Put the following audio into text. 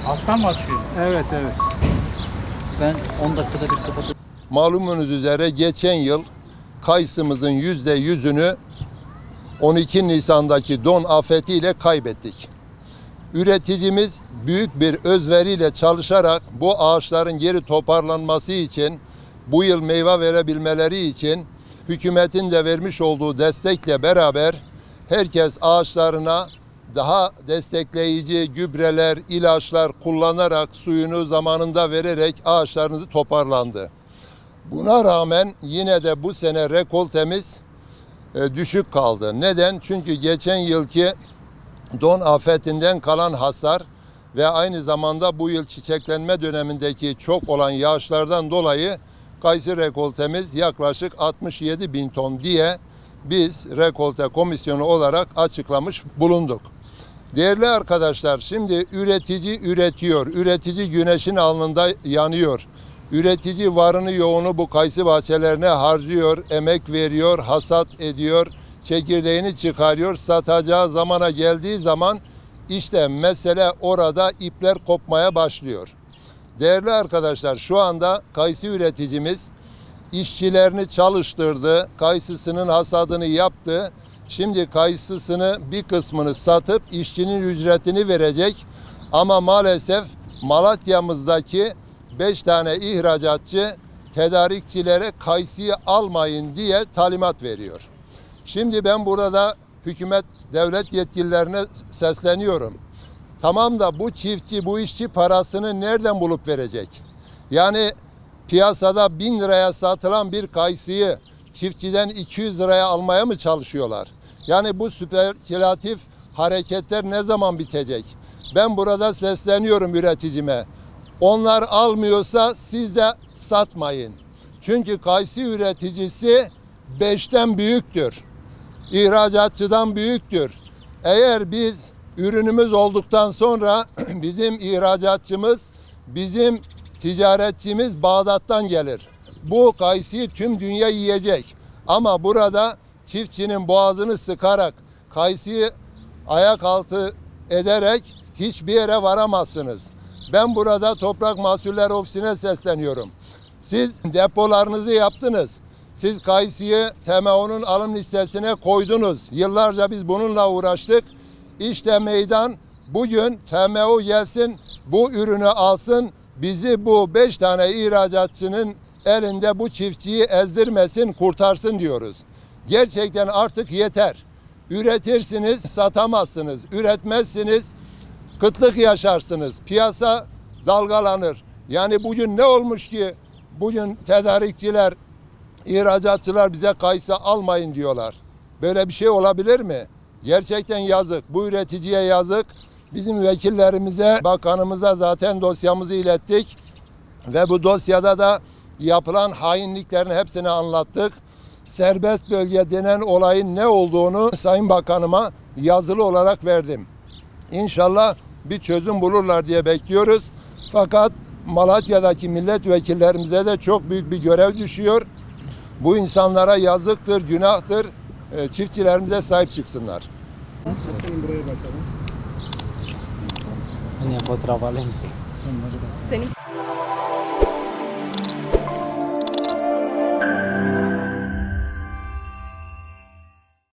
Alttan mı açıyor? Evet. Ben 10 dakikada bir kapatıyorum. Malumunuz üzere geçen yıl kayısımızın %100'ünü 12 Nisan'daki don afetiyle kaybettik. Üreticimiz büyük bir özveriyle çalışarak bu ağaçların geri toparlanması için, bu yıl meyve verebilmeleri için hükümetin de vermiş olduğu destekle beraber herkes ağaçlarına daha destekleyici gübreler, ilaçlar kullanarak, suyunu zamanında vererek ağaçlarını toparlandı. Buna rağmen yine de bu sene rekoltemiz düşük kaldı. Neden? Çünkü geçen yılki don afetinden kalan hasar ve aynı zamanda bu yıl çiçeklenme dönemindeki çok olan yağışlardan dolayı kayısı rekoltemiz yaklaşık 67 bin ton diye biz rekolte komisyonu olarak açıklamış bulunduk. Değerli arkadaşlar, şimdi üretici üretiyor, üretici güneşin alnında yanıyor. Üretici varını yoğunu bu kayısı bahçelerine harcıyor, emek veriyor, hasat ediyor, çekirdeğini çıkarıyor, satacağı zamana geldiği zaman işte mesele orada ipler kopmaya başlıyor. Değerli arkadaşlar, şu anda kayısı üreticimiz işçilerini çalıştırdı, kayısısının hasadını yaptı. Şimdi kayısısını bir kısmını satıp işçinin ücretini verecek ama maalesef Malatya'mızdaki 5 tane ihracatçı tedarikçilere kayısıyı almayın diye talimat veriyor. Şimdi ben burada hükümet, devlet yetkililerine sesleniyorum. Tamam da bu çiftçi, bu işçi parasını nereden bulup verecek? Yani piyasada 1000 liraya satılan bir kayısıyı çiftçiden 200 liraya almaya mı çalışıyorlar? Yani bu spekülatif hareketler ne zaman bitecek? Ben burada sesleniyorum üreticime. Onlar almıyorsa siz de satmayın. Çünkü kayısı üreticisi 5'ten büyüktür. İhracatçıdan büyüktür. Eğer biz ürünümüz olduktan sonra bizim ihracatçımız, bizim ticaretçimiz Bağdat'tan gelir. Bu kayısıyı tüm dünya yiyecek. Ama burada çiftçinin boğazını sıkarak, kayısıyı ayak altı ederek hiçbir yere varamazsınız. Ben burada Toprak Mahsulleri Ofisi'ne sesleniyorum. Siz depolarınızı yaptınız. Siz kayısıyı TMO'nun alım listesine koydunuz. Yıllarca biz bununla uğraştık. İşte meydan, bugün TMO gelsin, bu ürünü alsın, bizi bu 5 tane ihracatçının elinde bu çiftçiyi ezdirmesin, kurtarsın diyoruz. Gerçekten artık yeter. Üretirsiniz, satamazsınız. Üretmezsiniz, kıtlık yaşarsınız. Piyasa dalgalanır. Yani bugün ne olmuş ki bugün tedarikçiler, ihracatçılar bize kayısı almayın diyorlar. Böyle bir şey olabilir mi? Gerçekten yazık. Bu üreticiye yazık. Bizim vekillerimize, bakanımıza zaten dosyamızı ilettik. Ve bu dosyada da yapılan hainliklerin hepsini anlattık. Serbest bölge denen olayın ne olduğunu Sayın Bakanıma yazılı olarak verdim. İnşallah bir çözüm bulurlar diye bekliyoruz. Fakat Malatya'daki milletvekillerimize de çok büyük bir görev düşüyor. Bu insanlara yazıktır, günahtır. Çiftçilerimize sahip çıksınlar. Senin